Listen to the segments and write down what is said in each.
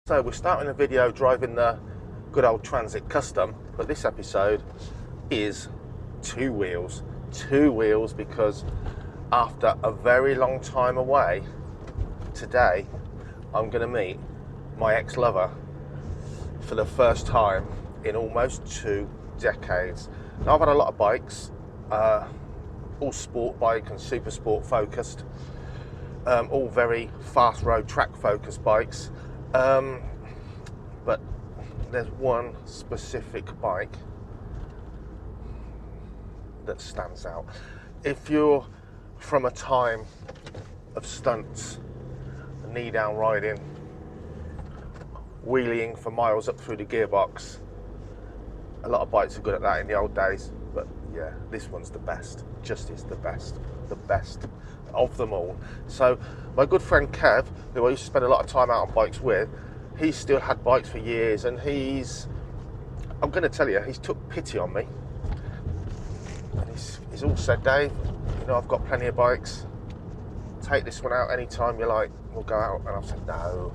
So we're starting a video driving the good old Transit Custom, but this episode is two wheels because after a very long time away, today I'm going to meet my ex-lover for the first time in almost 2 decades. Now I've had a lot of bikes, all sport bike and super sport focused, all very fast road track focused bikes. But there's one specific bike that stands out. If you're from a time of stunts, knee down riding, wheeling for miles up through the gearbox, a lot of bikes are good at that in the old days, but yeah, this one's the best. Just is the best of them all. So my good friend Kev, who I used to spend a lot of time out on bikes with, he's still had bikes for years, and I'm going to tell you, he's took pity on me, and he's all said, Dave, you know, I've got plenty of bikes, take this one out anytime you like, we'll go out. And I've said, no,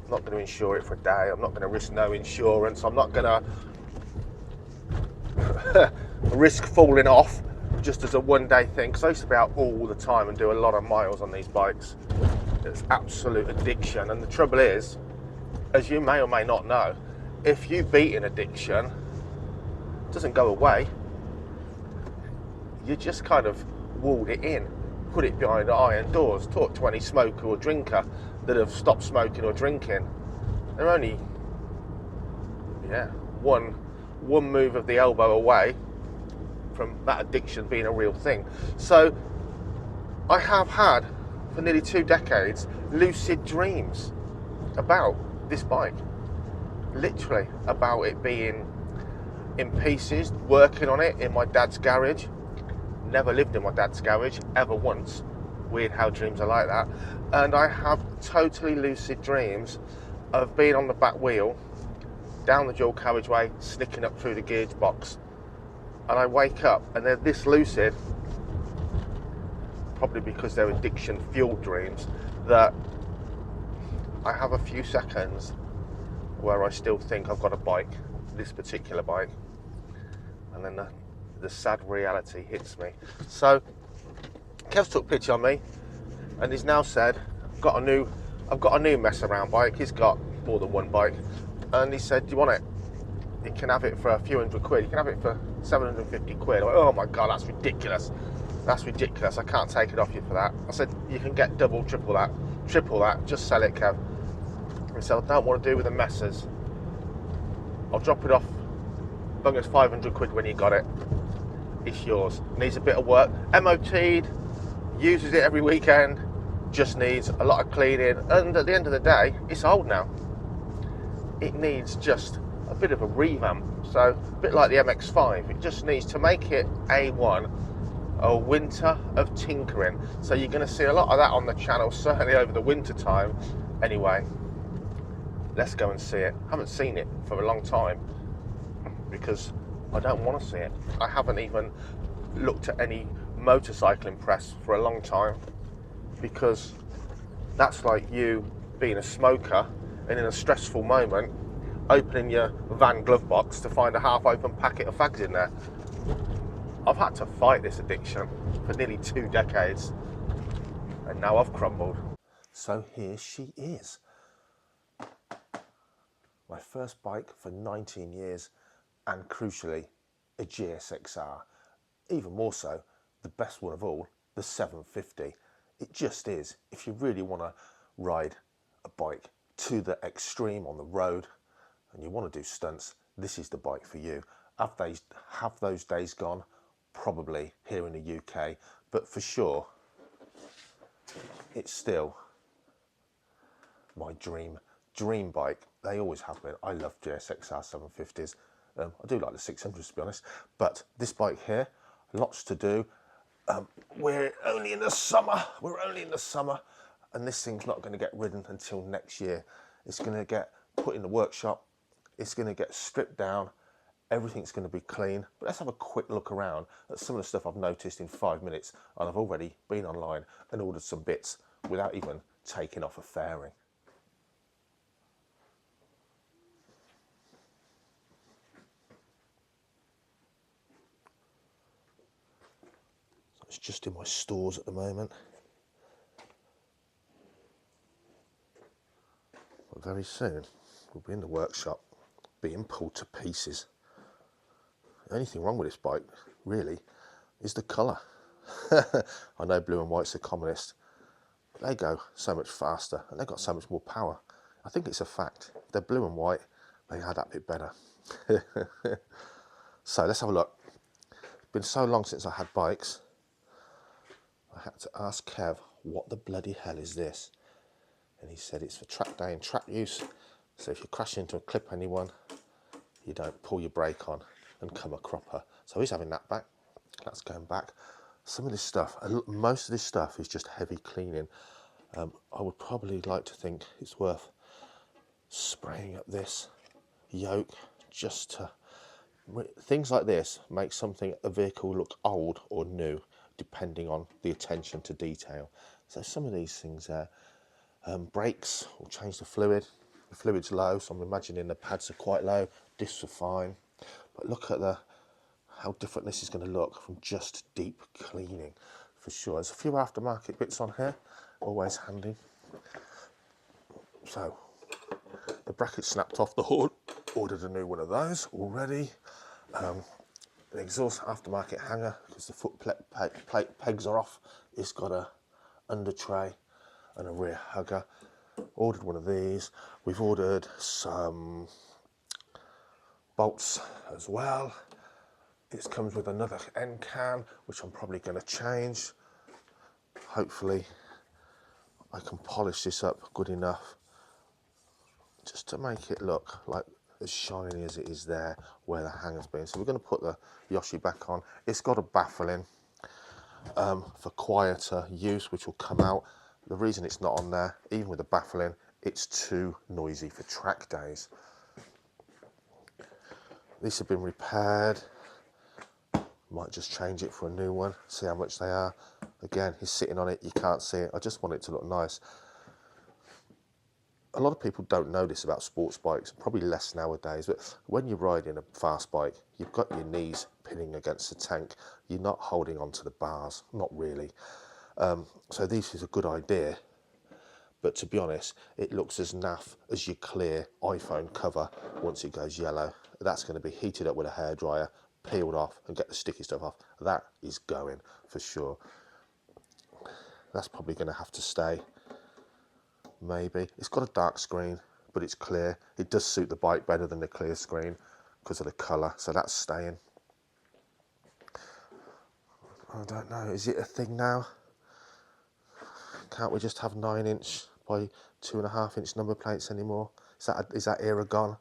I'm not going to insure it for a day, I'm not going to risk no insurance, I'm not going to risk falling off just as a one-day thing, because I used to be out all the time and do a lot of miles on these bikes. It's absolute addiction, and the trouble is, as you may or may not know, if you beat an addiction, it doesn't go away. You just kind of walled it in, put it behind iron doors. Talk to any smoker or drinker that have stopped smoking or drinking, they're only one move of the elbow away from that addiction being a real thing. So I have had for nearly 2 decades lucid dreams about this bike, literally about it being in pieces, working on it in my dad's garage. Never lived in my dad's garage ever once. Weird how dreams are like that. And I have totally lucid dreams of being on the back wheel down the dual carriageway, snicking up through the gearbox, and I wake up and they're this lucid, probably because they're addiction fueled dreams, that I have a few seconds where I still think I've got a bike, this particular bike, and then the sad reality hits me. So Kev's took pity on me, and he's now said, I've got a new mess around bike. He's got more than one bike, and he said, do you want it? You can have it for a few £100. You can have it for 750 quid. I went, oh my god, that's ridiculous. That's ridiculous. I can't take it off you for that. I said, you can get double, triple that. Just sell it, Kev. He said, I don't want to do with the messes. I'll drop it off. Bung us 500 quid when you got it. It's yours. Needs a bit of work. MOT'd. Uses it every weekend. Just needs a lot of cleaning. And at the end of the day, it's old now. It needs just a bit of a revamp. So a bit like the MX-5, it just needs to make it A1, a winter of tinkering. So you're going to see a lot of that on the channel, certainly over the winter time. Anyway, let's go and see it. I haven't seen it for a long time because I don't want to see it. I haven't even looked at any motorcycling press for a long time, because that's like you being a smoker and in a stressful moment opening your van glove box to find a half-open packet of fags in there. I've had to fight this addiction for nearly 2 decades, and now I've crumbled. So here she is. My first bike for 19 years, and crucially, a GSXR. Even more so, the best one of all, the 750. It just is. If you really want to ride a bike to the extreme on the road, and you want to do stunts, this is the bike for you. Have those days gone? Probably here in the UK, but for sure, it's still my dream bike. They always have been. I love GSXR 750s. I do like the 600s, to be honest, but this bike here, lots to do. We're only in the summer, and this thing's not going to get ridden until next year. It's going to get put in the workshop, it's going to get stripped down, everything's going to be clean. But let's have a quick look around at some of the stuff I've noticed in 5 minutes, and I've already been online and ordered some bits without even taking off a fairing. It's just in my stores at the moment. But very soon we'll be in the workshop being pulled to pieces. The only thing wrong with this bike really is the colour. I know blue and white's the commonest, but they go so much faster and they've got so much more power. I think it's a fact. If they're blue and white, they are that bit better. So let's have a look. It's been so long since I had bikes, I had to ask Kev, what the bloody hell is this? And he said it's for track day and track use. So if you crash into a clip anyone, you don't pull your brake on and come a cropper. So he's having that back. That's going back. Some of this stuff, most of this stuff is just heavy cleaning. I would probably like to think it's worth spraying up this yoke just to, things like this make a vehicle look old or new depending on the attention to detail. So some of these things there, brakes will change the fluid. The fluid's low, so I'm imagining the pads are quite low, discs are fine. But look at how different this is going to look from just deep cleaning, for sure. There's a few aftermarket bits on here, always handy. So the bracket snapped off the hood, ordered a new one of those already. The exhaust aftermarket hanger, because the foot plate pegs are off, it's got a under tray and a rear hugger. Ordered one of these. We've ordered some bolts as well. It comes with another end can, which I'm probably going to change. Hopefully I can polish this up good enough just to make it look like as shiny as it is there where the hanger's been. So we're going to put the Yoshi back on. It's got a baffling for quieter use, which will come out. The reason it's not on there, even with the baffling, it's too noisy for track days. These have been repaired. Might just change it for a new one, see how much they are. Again, he's sitting on it, you can't see it. I just want it to look nice. A lot of people don't know this about sports bikes, probably less nowadays, but when you're riding a fast bike, you've got your knees pinning against the tank. You're not holding onto the bars, not really. So this is a good idea, but to be honest, it looks as naff as your clear iPhone cover once it goes yellow. That's going to be heated up with a hairdryer, peeled off and get the sticky stuff off. That is going for sure. That's probably going to have to stay. Maybe. It's got a dark screen, but it's clear. It does suit the bike better than the clear screen because of the colour, so that's staying. I don't know, is it a thing now? Can't we just have 9" by 2.5" number plates anymore? Is that era gone?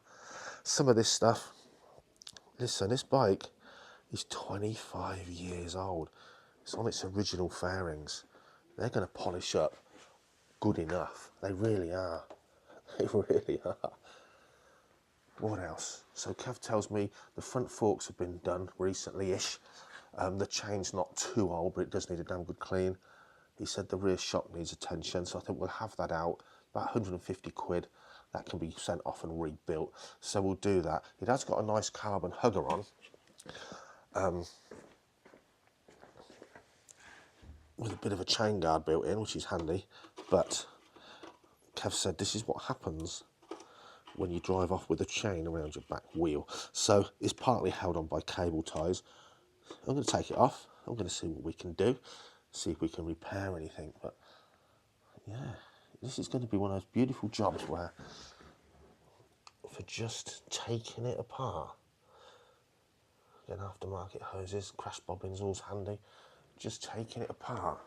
Some of this stuff, listen, this bike is 25 years old. It's on its original fairings. They're going to polish up good enough. They really are. They really are. What else? So Kev tells me the front forks have been done recently-ish. The chain's not too old, but it does need a damn good clean. He said the rear shock needs attention, so I think we'll have that out. About 150 quid. That can be sent off and rebuilt. So we'll do that. It has got a nice carbon hugger on. With a bit of a chain guard built in, which is handy. But Kev said this is what happens when you drive off with a chain around your back wheel. So it's partly held on by cable ties. I'm going to take it off. I'm going to see what we can do. See if we can repair anything. But yeah, this is going to be one of those beautiful jobs where for just taking it apart, again, aftermarket hoses, crash bobbins, all's handy. Just taking it apart,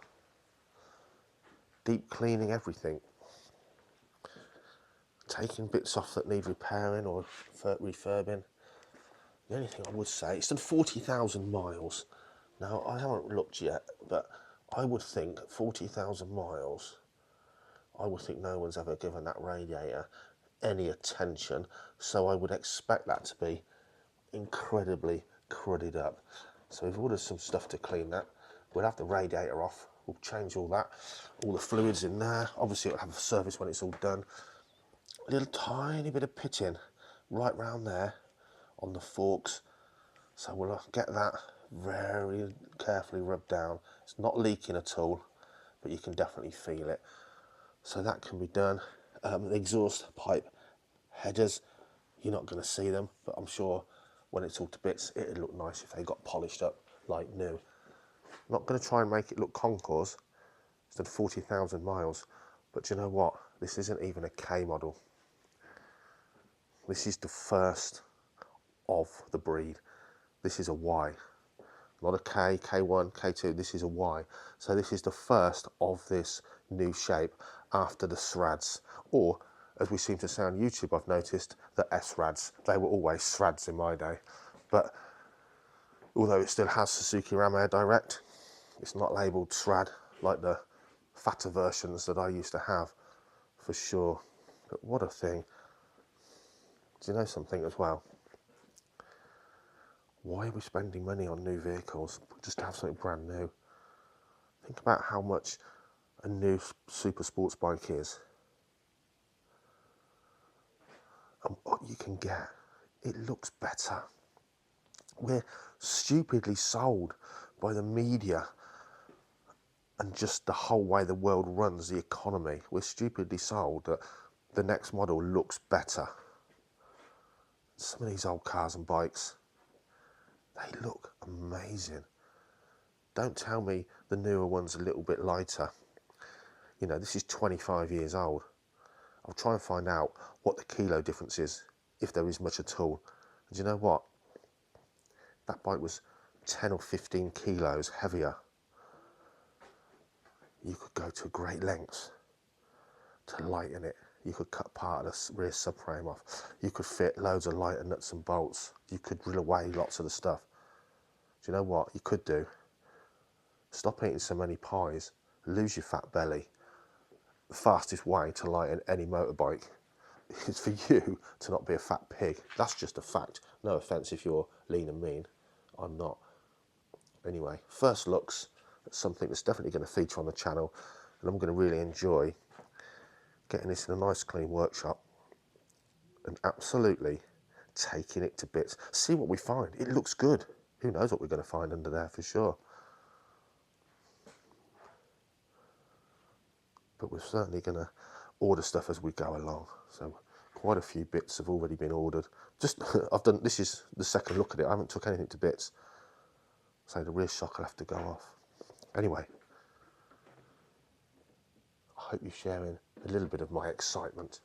deep cleaning everything, taking bits off that need repairing or refurbing. The only thing I would say, it's done 40,000 miles. Now, I haven't looked yet, but I would think 40,000 miles, I would think no one's ever given that radiator any attention, so I would expect that to be incredibly crudded up. So we've ordered some stuff to clean that. We'll have the radiator off, we'll change all that, all the fluids in there. Obviously it'll have a service when it's all done. A little tiny bit of pitting right round there on the forks. So we'll get that very carefully rubbed down. It's not leaking at all, but you can definitely feel it. So that can be done. The exhaust pipe headers, you're not going to see them, but I'm sure when it's all to bits, it'd look nice if they got polished up like new. I'm not going to try and make it look concours. It's done 40,000 miles, but do you know what? This isn't even a K model. This is the first of the breed. This is a Y. Not a K, K1, K2, this is a Y. So this is the first of this new shape after the srads, or as we seem to say on YouTube, I've noticed, the srads. They were always srads in my day. But although it still has Suzuki Ram Air Direct, it's not labelled srad like the fatter versions that I used to have, for sure. But what a thing. Do you know something as well? Why are we spending money on new vehicles just to have something brand new? Think about how much a new super sports bike is and what you can get. It looks better. We're stupidly sold by the media and just the whole way the world runs the economy. We're stupidly sold that the next model looks better. Some of these old cars and bikes, they look amazing. Don't tell me the newer one's a little bit lighter. You know, this is 25 years old. I'll try and find out what the kilo difference is, if there is much at all. And you know what? That bike was 10 or 15 kilos heavier. You could go to great lengths to lighten it. You could cut part of the rear subframe off. You could fit loads of lighter nuts and bolts. You could drill away lots of the stuff. Do you know what you could do? Stop eating so many pies, lose your fat belly. The fastest way to lighten any motorbike is for you to not be a fat pig. That's just a fact. No offence if you're lean and mean. I'm not. Anyway, first looks at something that's definitely going to feature on the channel, and I'm going to really enjoy getting this in a nice clean workshop and absolutely taking it to bits. See what we find. It looks good. Who knows what we're going to find under there for sure. But we're certainly going to order stuff as we go along. So quite a few bits have already been ordered. Just I've done, this is the second look at it. I haven't took anything to bits. So the rear shock will have to go off. Anyway, I hope you're sharing a little bit of my excitement.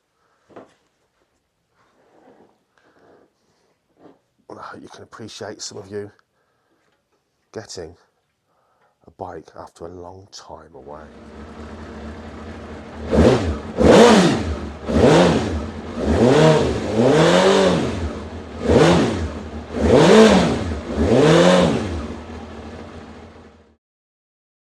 And I hope you can appreciate, some of you, getting a bike after a long time away.